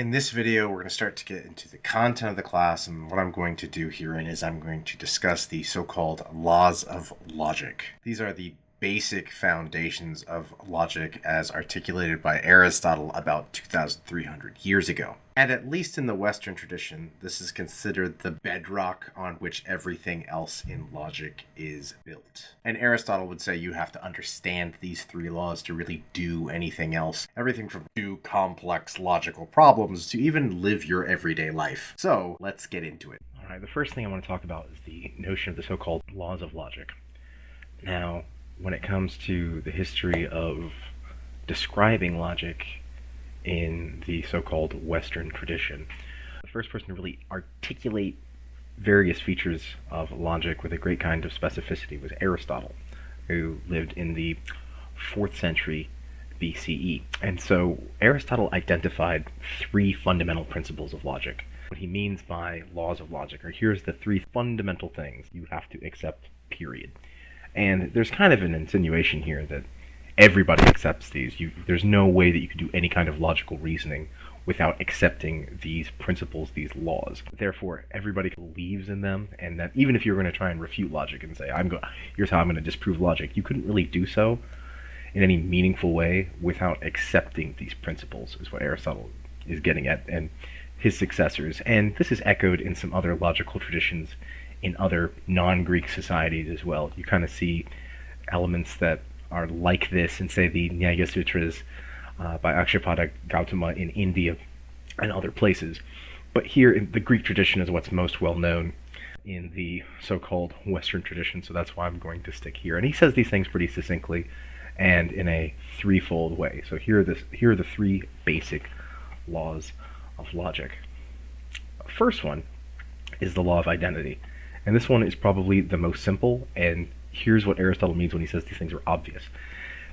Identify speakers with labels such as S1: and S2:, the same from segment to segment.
S1: In this video, we're going to start to get into the content of the class, and what I'm going to do herein is I'm going to discuss the so-called laws of logic. These are the basic foundations of logic as articulated by Aristotle about 2,300 years ago. And at least in the Western tradition, this is considered the bedrock on which everything else in logic is built. And Aristotle would say you have to understand these three laws to really do anything else. Everything from do complex logical problems to even live your everyday life. So let's get into it.
S2: All right, the first thing I want to talk about is the notion of the so-called laws of logic. Now, when it comes to the history of describing logic in the so-called Western tradition, the first person to really articulate various features of logic with a great kind of specificity was Aristotle, who lived in the 4th century BCE. And so Aristotle identified three fundamental principles of logic. What he means by laws of logic are here's the three fundamental things you have to accept, period. And there's kind of an insinuation here that everybody accepts these. There's no way that you could do any kind of logical reasoning without accepting these principles, these laws. Therefore, everybody believes in them, and that even if you're going to try and refute logic and say, here's how I'm going to disprove logic, you couldn't really do so in any meaningful way without accepting these principles, is what Aristotle is getting at, and his successors. And this is echoed in some other logical traditions in other non-Greek societies as well. You kind of see elements that are like this in, say, the Nyaya Sutras by Akshapada Gautama in India and other places. But here in the Greek tradition is what's most well known in the so-called Western tradition, so that's why I'm going to stick here. And he says these things pretty succinctly and in a threefold way. So here are the three basic laws of logic. The first one is the law of identity. And this one is probably the most simple, and here's what Aristotle means when he says these things are obvious.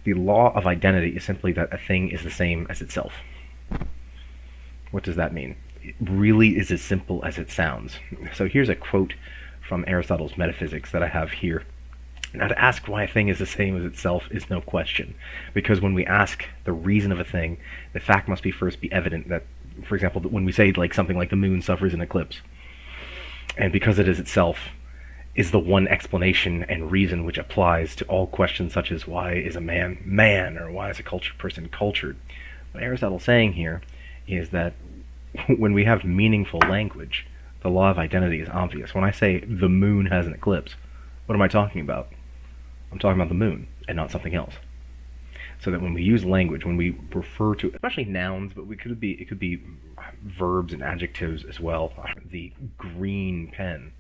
S2: The law of identity is simply that a thing is the same as itself. What does that mean? It really is as simple as it sounds. So here's a quote from Aristotle's Metaphysics that I have here. Now, to ask why a thing is the same as itself is no question, because when we ask the reason of a thing, the fact must first be evident that, for example, when we say something like the moon suffers an eclipse, and because it is itself, is the one explanation and reason which applies to all questions such as why is a man man, or why is a cultured person cultured. What Aristotle's saying here is that when we have meaningful language, the law of identity is obvious. When I say the moon has an eclipse, what am I talking about? I'm talking about the moon and not something else. So that when we use language, when we refer to, especially nouns, but it could be verbs and adjectives as well. The green pen.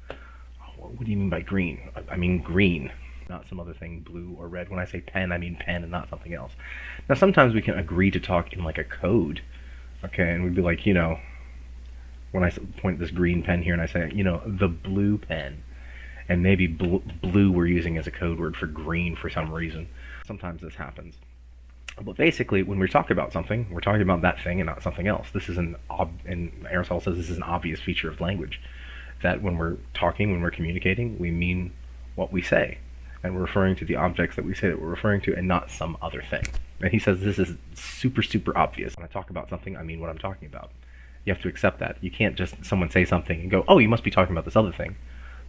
S2: What do you mean by green? I mean green, not some other thing, blue or red. When I say pen, I mean pen and not something else. Now, sometimes we can agree to talk in like a code, okay? And we'd be like, when I point this green pen here and I say, the blue pen, and maybe blue we're using as a code word for green for some reason. Sometimes this happens. But basically, when we talk about something, we're talking about that thing and not something else. This is and Aristotle says this is an obvious feature of language, that when we're talking, when we're communicating, we mean what we say, and we're referring to the objects that we say that we're referring to, and not some other thing. And he says this is super, super obvious. When I talk about something, I mean what I'm talking about. You have to accept that. You can't just someone say something and go, oh, you must be talking about this other thing.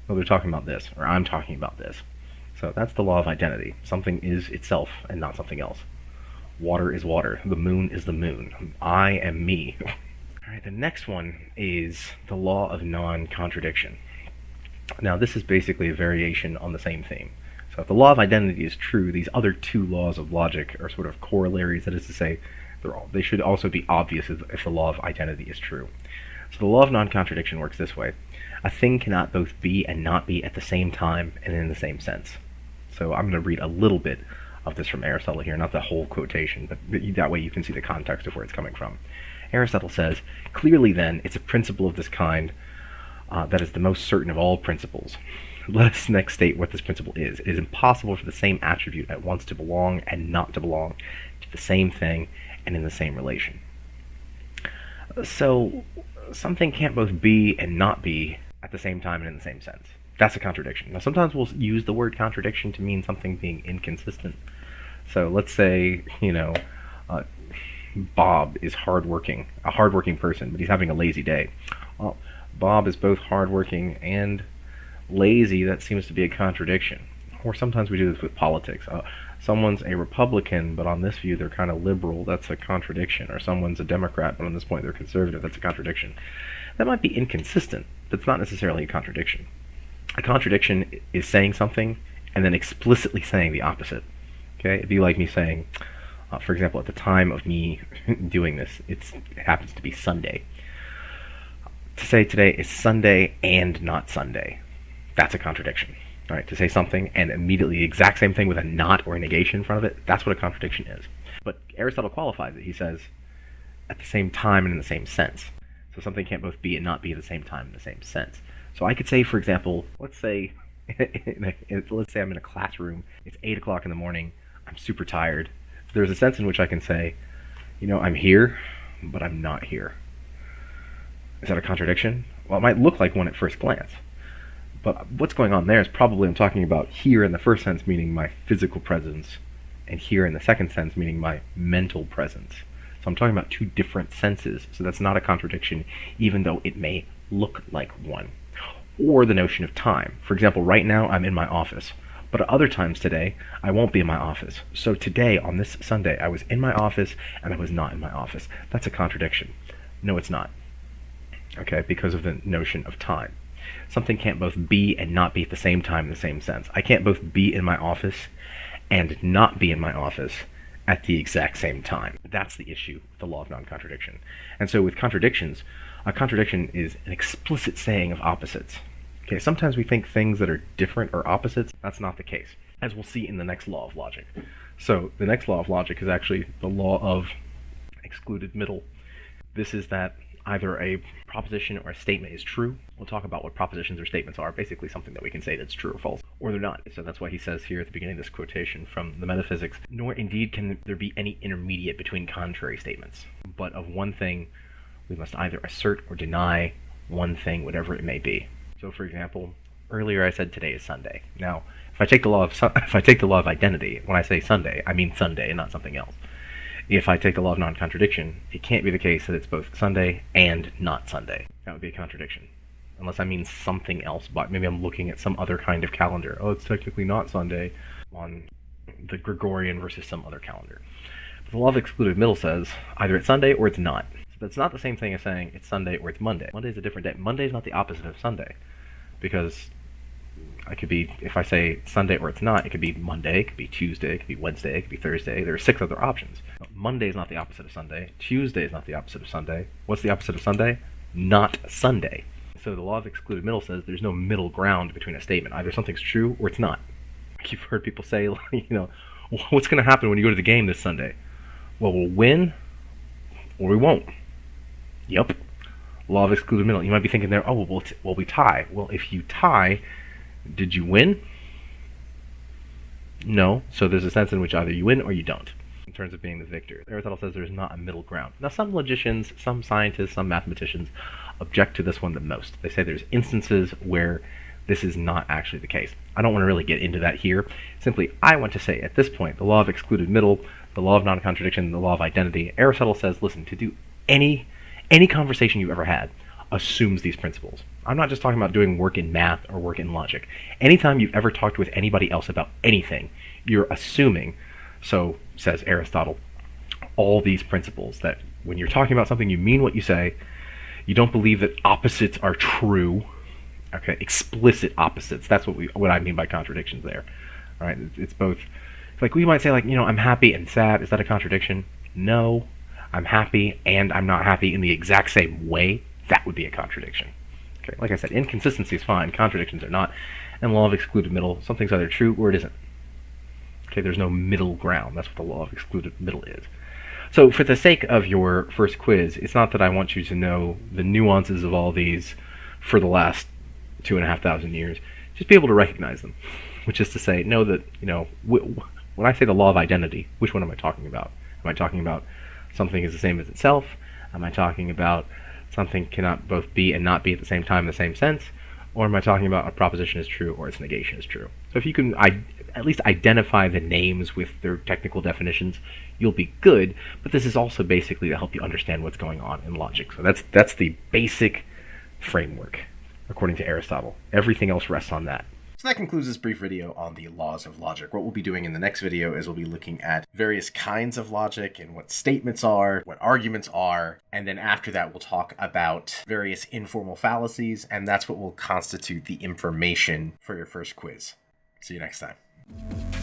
S2: No, they're talking about this, or I'm talking about this. So that's the law of identity. Something is itself and not something else. Water is water. The moon is the moon. I am me. All right, the next one is the law of non-contradiction. Now, this is basically a variation on the same theme. So if the law of identity is true, these other two laws of logic are sort of corollaries. That is to say, they should also be obvious if the law of identity is true. So the law of non-contradiction works this way. A thing cannot both be and not be at the same time and in the same sense. So I'm going to read a little bit of this from Aristotle here, not the whole quotation, but that way you can see the context of where it's coming from. Aristotle says, clearly then, it's a principle of this kind that is the most certain of all principles. Let us next state what this principle is. It is impossible for the same attribute at once to belong and not to belong to the same thing and in the same relation. So, something can't both be and not be at the same time and in the same sense. That's a contradiction. Now, sometimes we'll use the word contradiction to mean something being inconsistent. So let's say, Bob is hardworking, a hardworking person, but he's having a lazy day. Well, Bob is both hardworking and lazy. That seems to be a contradiction. Or sometimes we do this with politics. Someone's a Republican, but on this view they're kind of liberal. That's a contradiction. Or someone's a Democrat, but on this point they're conservative. That's a contradiction. That might be inconsistent, but it's not necessarily a contradiction. A contradiction is saying something and then explicitly saying the opposite. Okay, it'd be like me saying, for example, at the time of me doing this, it happens to be Sunday. To say today is Sunday and not Sunday, that's a contradiction. All right, to say something and immediately the exact same thing with a not or a negation in front of it, that's what a contradiction is. But Aristotle qualifies it. He says, at the same time and in the same sense. So something can't both be and not be at the same time in the same sense. So I could say, for example, let's say I'm in a classroom, it's 8 o'clock in the morning, I'm super tired. There's a sense in which I can say, I'm here, but I'm not here. Is that a contradiction? Well, it might look like one at first glance. But what's going on there is probably I'm talking about here in the first sense, meaning my physical presence, and here in the second sense, meaning my mental presence. So I'm talking about two different senses, so that's not a contradiction, even though it may look like one. Or the notion of time. For example, right now I'm in my office, but at other times today, I won't be in my office. So today, on this Sunday, I was in my office and I was not in my office. That's a contradiction. No, it's not. Okay, because of the notion of time. Something can't both be and not be at the same time in the same sense. I can't both be in my office and not be in my office at the exact same time. That's the issue with the law of non-contradiction. And so with contradictions, a contradiction is an explicit saying of opposites. Okay, sometimes we think things that are different are opposites. That's not the case, as we'll see in the next law of logic. So the next law of logic is actually the law of excluded middle. This is that either a proposition or a statement is true. We'll talk about what propositions or statements are, basically something that we can say that's true or false, or they're not. So that's why he says here at the beginning of this quotation from the Metaphysics, nor indeed can there be any intermediate between contrary statements, but of one thing we must either assert or deny one thing, whatever it may be. So for example, earlier I said today is Sunday. Now, if I take the law of identity, when I say Sunday, I mean Sunday and not something else. If I take the law of non-contradiction, it can't be the case that it's both Sunday and not Sunday. That would be a contradiction. Unless I mean something else, but maybe I'm looking at some other kind of calendar. Oh, it's technically not Sunday on the Gregorian versus some other calendar. But the law of excluded middle says either it's Sunday or it's not. So that's not the same thing as saying it's Sunday or it's Monday. Monday is a different day. Monday is not the opposite of Sunday. Because I could be, if I say Sunday or it's not, it could be Monday, it could be Tuesday, it could be Wednesday, it could be Thursday. There are 6 other options. Monday is not the opposite of Sunday. Tuesday is not the opposite of Sunday. What's the opposite of Sunday? Not Sunday. So the law of excluded middle says there's no middle ground between a statement. Either something's true or it's not. You've heard people say, what's going to happen when you go to the game this Sunday? Well, we'll win or we won't. Yep. Law of excluded middle. You might be thinking there, well, we tie. Well, if you tie, did you win? No. So there's a sense in which either you win or you don't, in terms of being the victor. Aristotle says there's not a middle ground. Now, some logicians, some scientists, some mathematicians object to this one the most. They say there's instances where this is not actually the case. I don't want to really get into that here. Simply, I want to say at this point, the law of excluded middle, the law of non-contradiction, the law of identity, Aristotle says, listen, to do any conversation you've ever had assumes these principles. I'm not just talking about doing work in math or work in logic. Anytime you've ever talked with anybody else about anything, you're assuming, so says Aristotle, all these principles, that when you're talking about something, you mean what you say, you don't believe that opposites are true, okay, explicit opposites. That's what I mean by contradictions there. All right, it's both, like we might say, I'm happy and sad. Is that a contradiction? No. I'm happy and I'm not happy in the exact same way. That would be a contradiction. Okay, like I said, inconsistency is fine, contradictions are not. And law of excluded middle, something's either true or it isn't. Okay, there's no middle ground. That's what the law of excluded middle is. So for the sake of your first quiz, it's not that I want you to know the nuances of all these for the last 2,500 years. Just be able to recognize them. Which is to say, know that, when I say the law of identity, which one am I talking about? Am I talking about something is the same as itself? Am I talking about something cannot both be and not be at the same time in the same sense? Or am I talking about a proposition is true or its negation is true? So if you can at least identify the names with their technical definitions, you'll be good. But this is also basically to help you understand what's going on in logic. So that's the basic framework, according to Aristotle. Everything else rests on that.
S1: So that concludes this brief video on the laws of logic. What we'll be doing in the next video is we'll be looking at various kinds of logic and what statements are, what arguments are, and then after that we'll talk about various informal fallacies, and that's what will constitute the information for your first quiz. See you next time.